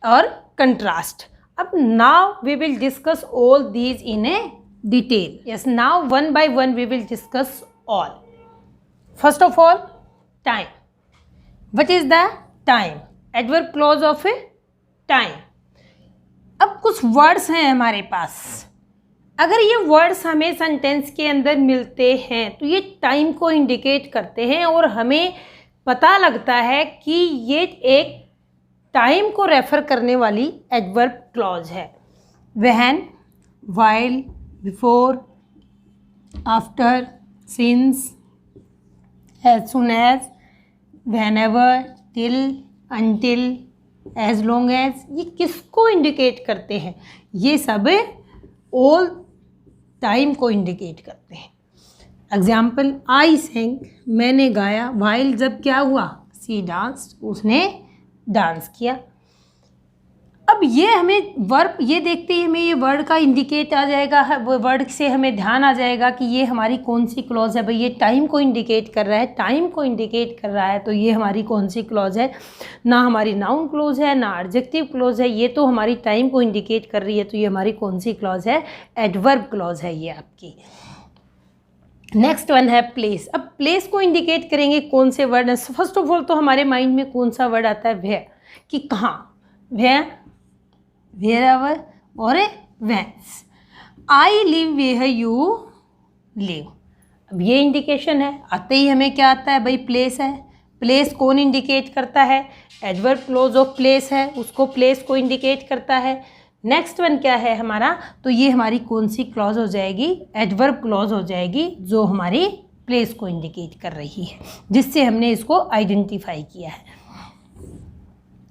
और कंट्रास्ट। अब now we will discuss all these in a detail. Yes, now one by one we will discuss all. First of all, time. What is the time? Adverb clause of a time. अब कुछ words हैं हमारे पास, अगर ये words हमें sentence के अंदर मिलते हैं तो ये टाइम को इंडिकेट करते हैं, और हमें पता लगता है कि ये एक टाइम को रेफर करने वाली एडवर्ब क्लॉज है। When, while, before, after, since, as soon as, whenever, till, until, as long as, ये किसको इंडिकेट करते हैं, ये सब ऑल टाइम को इंडिकेट करते हैं। एग्जाम्पल, आई सेंग, मैंने गाया, while, जब क्या हुआ, सी डांस, उसने डांस किया। अब ये हमें वर्ब, ये देखते ही हमें ये वर्ड का इंडिकेट आ जाएगा, वर्ड से हमें ध्यान आ जाएगा कि ये हमारी कौन सी क्लॉज है। भाई ये टाइम को इंडिकेट कर रहा है, टाइम को इंडिकेट कर रहा है, तो ये हमारी कौन सी क्लॉज है, ना हमारी नाउन क्लॉज है ना एडजेक्टिव क्लॉज है, ये तो हमारी टाइम को इंडिकेट कर रही है, तो ये हमारी कौन सी क्लॉज है, एडवर्ब क्लॉज है ये आपकी। नेक्स्ट वन है प्लेस। अब प्लेस को इंडिकेट करेंगे कौन से वर्ड है। फर्स्ट ऑफ ऑल तो हमारे माइंड में कौन सा वर्ड आता है, वेयर, कि कहाँ, वेयर, wherever और whence। I live where you live, अब ये इंडिकेशन है। आते ही हमें क्या आता है भाई, प्लेस है। प्लेस कौन इंडिकेट करता है, एडवर्ब क्लोज ऑफ प्लेस है, उसको प्लेस को इंडिकेट करता है। नेक्स्ट वन क्या है हमारा, तो ये हमारी कौन सी क्लॉज हो जाएगी, एडवर्ब क्लॉज हो जाएगी, जो हमारी प्लेस को इंडिकेट कर रही है, जिससे हमने इसको आइडेंटिफाई किया है।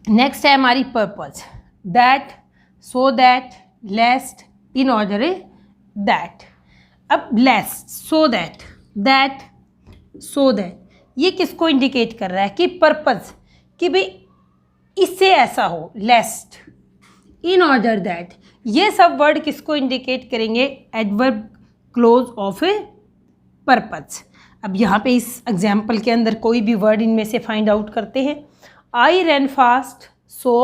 नेक्स्ट है हमारी purpose, that, so that, lest, in order that. अब lest, so that, that, so that, ये किसको इंडिकेट कर रहा है, कि पर्पज, कि भाई इससे ऐसा हो, लेस्ट, इन ऑर्डर दैट, ये सब वर्ड किसको इंडिकेट करेंगे, adverb close of A purpose. अब यहाँ पे इस एग्जाम्पल के अंदर कोई भी वर्ड इनमें से फाइंड आउट करते हैं। I run fast, so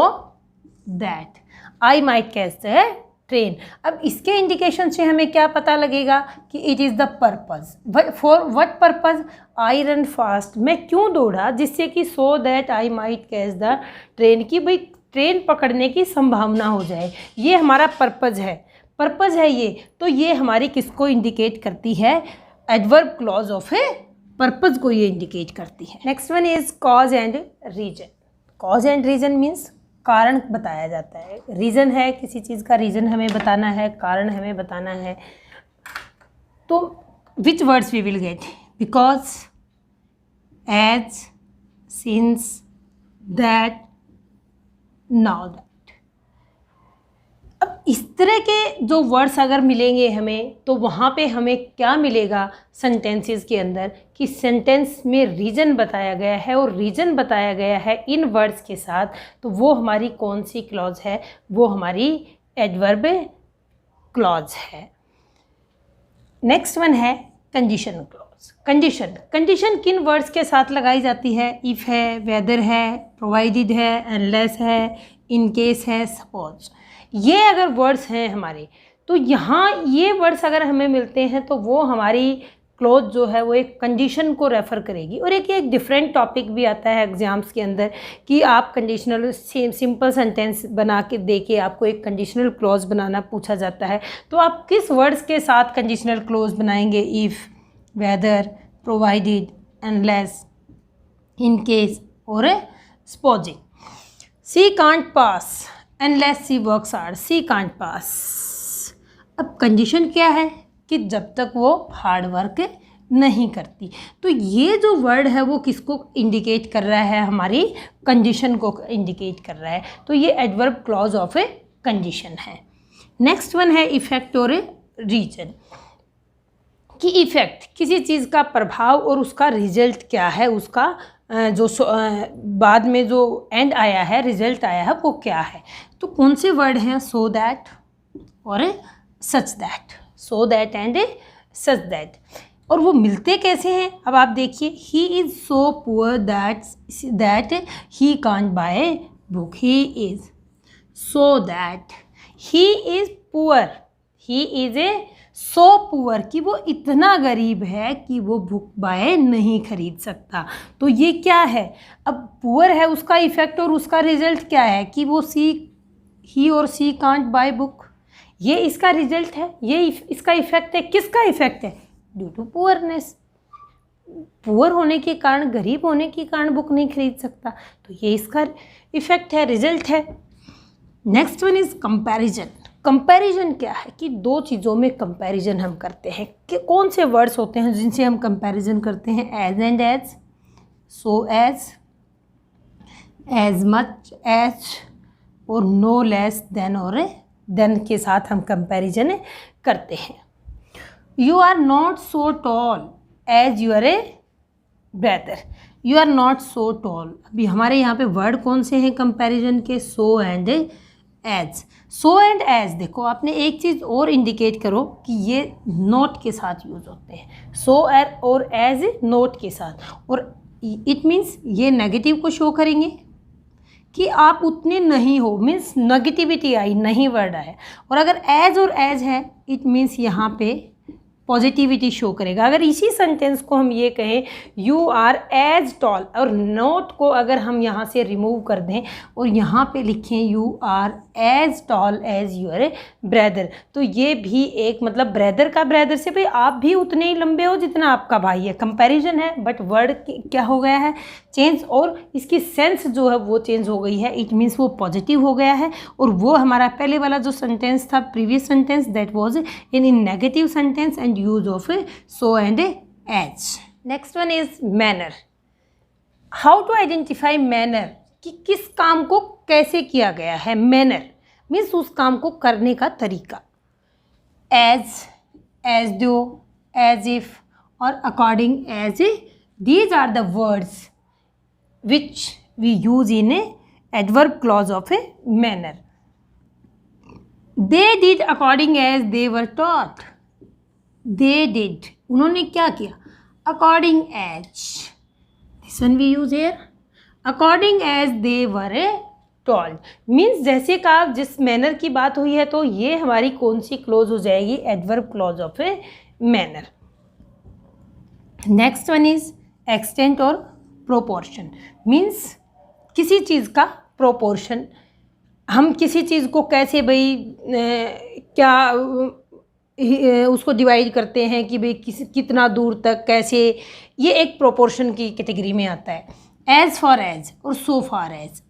that I might catch the train. अब इसके इंडिकेशन से हमें क्या पता लगेगा कि it is the purpose. For what purpose? I run fast. मैं क्यों दौड़ा? जिससे कि so that I might catch the train, कि भाई ट्रेन पकड़ने की संभावना हो जाए. ये हमारा पर्पज़ है, पर्पज़ है ये. तो ये हमारी किसको इंडिकेट करती है? Adverb clause of a purpose को ये इंडिकेट करती है. Next one is cause and reason. Cause and reason means कारण बताया जाता है. रीज़न है किसी चीज़ का, रीज़न हमें बताना है, कारण हमें बताना है. तो which words we will get? Because, as, since, that, now that. अब इस तरह के जो वर्ड्स अगर मिलेंगे हमें, तो वहाँ पे हमें क्या मिलेगा सेंटेंसेस के अंदर, कि सेंटेंस में रीज़न बताया गया है और रीज़न बताया गया है इन वर्ड्स के साथ. तो वो हमारी कौन सी क्लॉज है? वो हमारी एडवर्ब क्लॉज है. नेक्स्ट वन है कंडीशन क्लॉज. कंडीशन किन वर्ड्स के साथ लगाई जाती है? इफ़ है, वेदर है, प्रोवाइडेड है, अनलेस है, इन केस है, सपोज. ये अगर वर्ड्स हैं हमारे, तो यहाँ ये वर्ड्स अगर हमें मिलते हैं तो वो हमारी क्लॉज जो है वो एक कंडीशन को रेफ़र करेगी. और एक डिफरेंट टॉपिक भी आता है एग्जाम्स के अंदर कि आप कंडीशनल सिंपल सेंटेंस बना के दे के आपको एक कंडीशनल क्लॉज बनाना पूछा जाता है. तो आप किस वर्ड्स के साथ कंडीशनल क्लॉज बनाएंगे? If, whether, provided, unless, in case और supposing. She can't pass unless she works hard. She can't pass. अब कंडीशन क्या है? कि जब तक वो हार्ड वर्क नहीं करती. तो ये जो वर्ड है वो किसको इंडिकेट कर रहा है? हमारी कंडीशन को इंडिकेट कर रहा है. तो ये adverb clause of a condition है. नेक्स्ट वन है इफेक्ट और रीजन. कि इफेक्ट किसी चीज़ का प्रभाव और उसका रिजल्ट क्या है, उसका जो बाद में जो एंड आया है, रिजल्ट आया है, वो क्या है. तो कौन से वर्ड हैं? सो दैट और such that. So that and such that. और वो मिलते कैसे हैं? अब आप देखिए, he is so poor that he can't buy book. He is so that he is poor. He is a so poor, कि वो इतना गरीब है कि वो बुक बाय नहीं खरीद सकता. तो ये क्या है? अब पुअर है, उसका इफेक्ट और उसका रिजल्ट क्या है? कि वो ही और सी कांट बाय बुक. ये इसका रिजल्ट है, ये इसका इफेक्ट है. किसका इफेक्ट है? Due to poorness. पुअर होने के कारण, गरीब होने के कारण बुक नहीं खरीद सकता. तो ये इसका इफेक्ट है, रिजल्ट है. Next one is comparison. Comparison क्या है? कि दो चीज़ों में कंपैरिजन हम करते हैं. कि कौन से वर्ड्स होते हैं जिनसे हम कंपैरिजन करते हैं? As and as, so as much as, और नो लेस देन और देन के साथ हम कंपैरिजन करते हैं. You are not so tall as your a brother. You are not so tall. अभी हमारे यहाँ पे वर्ड कौन से हैं कंपैरिजन के? So and as. So and as. देखो, आपने एक चीज़ और इंडिकेट करो कि ये नोट के साथ यूज़ होते हैं. सो और एज नोट के साथ. और इट मीन्स ये नेगेटिव को शो करेंगे कि आप उतने नहीं हो, मीन्स नेगेटिविटी आई, नहीं वर्ड आया. और अगर एज और एज है, इट मीन्स यहाँ पे पॉजिटिविटी शो करेगा. अगर इसी सेंटेंस को हम ये कहें यू आर एज टॉल, और नोट को अगर हम यहाँ से रिमूव कर दें और यहाँ पे लिखें you are as tall as your brother, तो ये भी एक मतलब ब्रदर का ब्रदर से भाई आप भी उतने ही लंबे हो जितना आपका भाई है. कंपैरिजन है, बट वर्ड क्या हो गया है? चेंज. और इसकी सेंस जो है वो चेंज हो गई है. इट मीन्स वो पॉजिटिव हो गया है. और वो हमारा पहले वाला जो सेंटेंस था, previous sentence, that was in negative sentence and use of so and as. Next one is manner. How to identify manner, कि किस काम को कैसे किया गया है. मैनर मीन्स उस काम को करने का तरीका. एज दो, एज इफ और according as, these are the words which we use in a adverb clause of a manner. They did according as they were taught. They did. उन्होंने क्या किया? According as. This one we use here. According as they were told means जैसे का जिस manner की बात हुई है, तो ये हमारी कौन सी क्लॉज हो जाएगी, adverb clause of a manner. Next one is extent और प्रोपोर्शन मीन्स किसी चीज़ का प्रोपोर्शन, हम किसी चीज़ को कैसे भाई क्या उसको डिवाइड करते हैं कि भाई कितना दूर तक कैसे, ये एक प्रोपोर्शन की कैटेगरी में आता है। एज फॉर एज और so far as.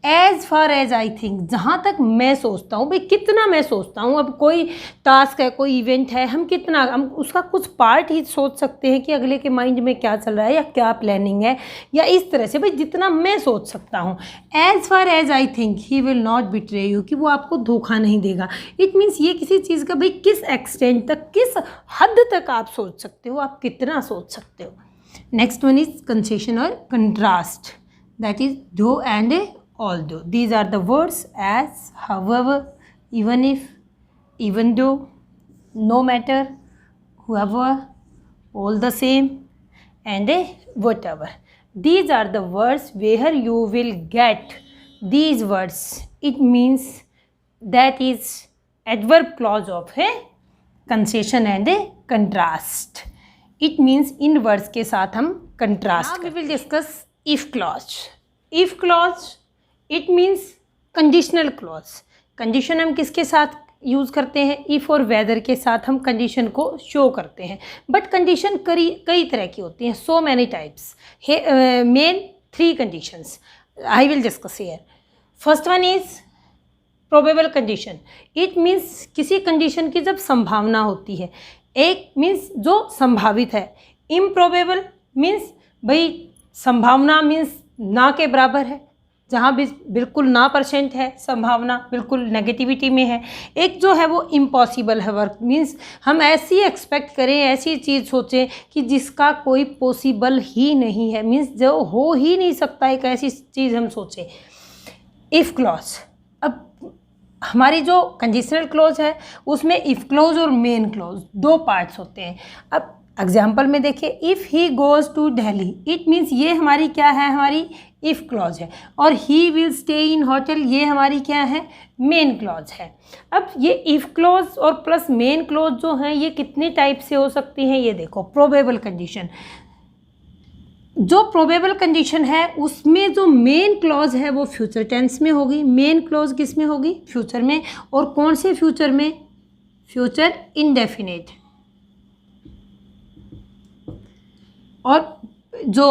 As far as I think, जहाँ तक मैं सोचता हूँ भाई, कितना मैं सोचता हूँ। अब कोई टास्क है, कोई इवेंट है, हम कितना, हम उसका कुछ पार्ट ही सोच सकते हैं कि अगले के माइंड में क्या चल रहा है या क्या प्लानिंग है, या इस तरह से भाई जितना मैं सोच सकता हूँ। As far as I think he will not betray you, कि वो आपको धोखा नहीं देगा। इट मीन्स ये किसी चीज़ का भाई किस एक्सटेंट तक, किस हद तक आप सोच सकते हो, आप कितना सोच सकते हो। नेक्स्ट वन इज कंसेशन और कंट्रास्ट, दैट इज दो and although. These are the words as, however, even if, even though, no matter, whoever, all the same, and whatever. These are the words where you will get these words. It means that is adverb clause of a concession and a contrast. It means in words के साथ हम contrast. Now we will discuss if clause. If clause it means conditional clause. Condition हम किसके साथ use करते हैं, if और weather के साथ हम कंडीशन को शो करते हैं। बट कंडीशन कई तरह की होती हैं, so many types. Main 3 conditions I will discuss here. First one is probable condition. It means किसी कंडीशन की जब संभावना होती है। एक मीन्स जो संभावित है। इम्प्रोबेबल मीन्स भाई संभावना मीन्स ना के बराबर है, जहाँ भी बिल्कुल ना % है संभावना, बिल्कुल नेगेटिविटी में है। एक जो है वो इम्पॉसिबल है वर्क, मीन्स हम ऐसी एक्सपेक्ट करें, ऐसी चीज़ सोचें कि जिसका कोई पॉसिबल ही नहीं है, मीन्स जो हो ही नहीं सकता, एक ऐसी चीज़ हम सोचें। इफ़ क्लॉज, अब हमारी जो कंडीशनल क्लॉज है उसमें इफ़ क्लॉज और मेन क्लॉज 2 पार्ट्स होते हैं। अब एग्जाम्पल में देखिए, if he goes to Delhi, it means ये हमारी क्या है, हमारी इफ़ क्लॉज है। और he will stay in hotel, ये हमारी क्या है, मेन क्लॉज है। अब ये इफ़ क्लॉज और प्लस मेन क्लॉज जो हैं ये कितने टाइप से हो सकती हैं, ये देखो। प्रोबेबल कंडीशन, जो प्रोबेबल कंडीशन है उसमें जो मेन क्लॉज है वो फ्यूचर टेंस में होगी। मेन क्लॉज किस में होगी, फ्यूचर में। और कौन से फ्यूचर में, फ्यूचर इंडेफिनेट। और जो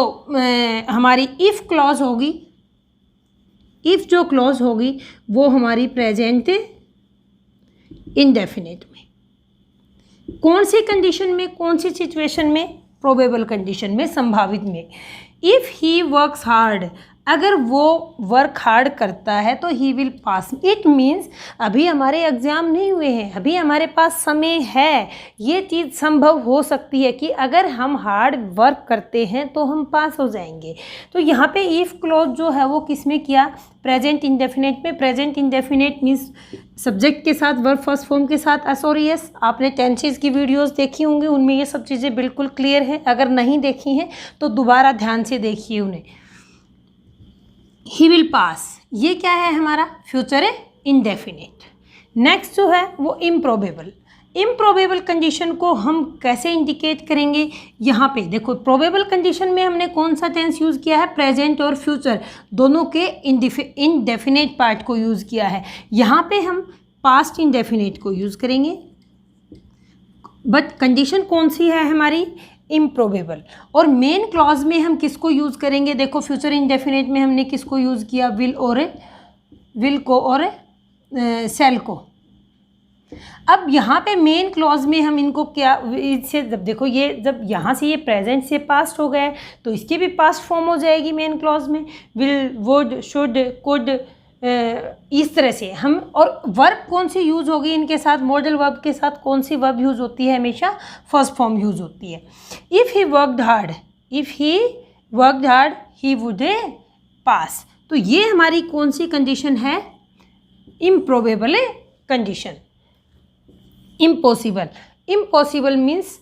हमारी इफ़ क्लॉज होगी, इफ़ जो क्लॉज होगी वो हमारी प्रेजेंट इंडेफिनेट में। कौन सी कंडीशन में, कौन सी सिचुएशन में, प्रोबेबल कंडीशन में, संभावित में। इफ़ ही वर्क्स हार्ड, अगर वो वर्क हार्ड करता है तो he will pass. It means अभी हमारे एग्ज़ाम नहीं हुए हैं, अभी हमारे पास समय है। ये चीज़ संभव हो सकती है कि अगर हम हार्ड वर्क करते हैं तो हम पास हो जाएंगे। तो यहाँ पे इफ़ क्लॉज जो है वो किस में किया, प्रेजेंट इंडेफिनेट में। प्रेजेंट इंडेफिनेट मीन्स सब्जेक्ट के साथ वर्ब फर्स्ट फॉर्म के साथ एस और एस। आपने टेंसेस की वीडियोस देखी होंगी, उनमें ये सब चीज़ें बिल्कुल क्लियर हैं। अगर नहीं देखी हैं तो दोबारा ध्यान से देखिए उन्हें। ही विल पास, ये क्या है हमारा, फ्यूचर है इंडेफिनेट। नेक्स्ट जो है वो इम्प्रोबेबल। इम्प्रोबेबल कंडीशन को हम कैसे इंडिकेट करेंगे, यहाँ पे देखो। प्रोबेबल कंडीशन में हमने कौन सा टेंस यूज़ किया है, प्रेजेंट और फ्यूचर दोनों के इंडेफिनेट पार्ट को यूज़ किया है। यहाँ पे हम पास्ट इंडेफिनेट को यूज़ करेंगे। बट कंडीशन कौन सी है हमारी, इम्प्रोबेबल। और मेन क्लॉज में हम किसको यूज़ करेंगे, देखो फ्यूचर इंडेफिनेट में हमने किसको यूज़ किया, विल को और सेल को। अब यहाँ पे मेन क्लॉज में हम इनको क्या, इससे जब देखो ये जब यहाँ से ये प्रेजेंट से पास्ट हो गया तो इसकी भी पास्ट फॉर्म हो जाएगी मेन क्लॉज में। विल, वुड, शुड, कुड, इस तरह से हम। और वर्ब कौन सी यूज़ होगी इनके साथ, मॉडल वर्ब के साथ कौन सी वर्ब यूज़ होती है, हमेशा फर्स्ट फॉर्म यूज़ होती है। If he worked hard, if he worked hard he would पास। तो ये हमारी कौन सी कंडीशन है, improbable condition. Impossible, impossible means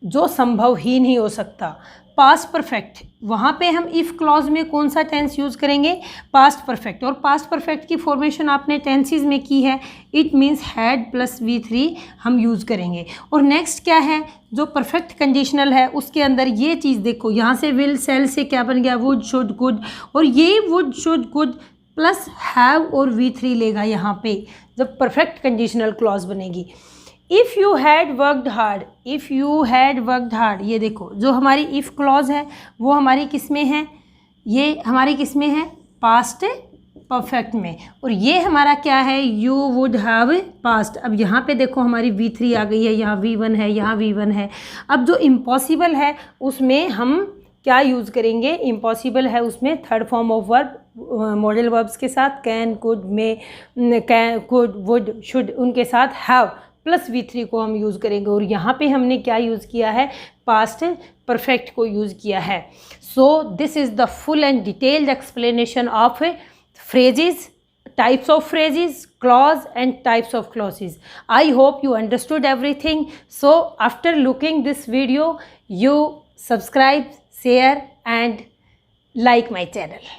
जो संभव ही नहीं हो सकता। पास्ट परफेक्ट, वहाँ पे हम इफ़ क्लॉज में कौन सा टेंस यूज़ करेंगे, पास्ट परफेक्ट। और पास्ट परफेक्ट की फॉर्मेशन आपने टेंसेस में की है, it means had plus V3 हम यूज़ करेंगे। और नेक्स्ट क्या है, जो परफेक्ट कंडीशनल है उसके अंदर ये चीज़ देखो, यहाँ से विल सेल से क्या बन गया, वुड शुड कुड, और ये would should could plus have और V3 लेगा यहाँ पे जब परफेक्ट कंडीशनल क्लॉज बनेगी। If you had worked hard, if you had worked hard, ये देखो जो हमारी इफ़ क्लॉज है वो हमारी किस में है, ये हमारी किस में है, पास्ट परफेक्ट में, और ये हमारा क्या है, यू वुड हैव पास्ट। अब यहाँ पे देखो हमारी V3 आ गई है, यहाँ V1 है, यहाँ V1 है। अब जो इम्पॉसिबल है उसमें हम क्या यूज़ करेंगे, इम्पॉसिबल है उसमें third form of verb modal verbs के साथ can, could, may, can, could, would, should, उनके साथ हैव प्लस V3 को हम यूज़ करेंगे। और यहाँ पे हमने क्या यूज़ किया है, पास्ट परफेक्ट को यूज़ किया है। So this is the full and detailed explanation of phrases, types of phrases, clause and types of clauses. I hope you understood everything. So after looking this video, you subscribe, share and like my channel.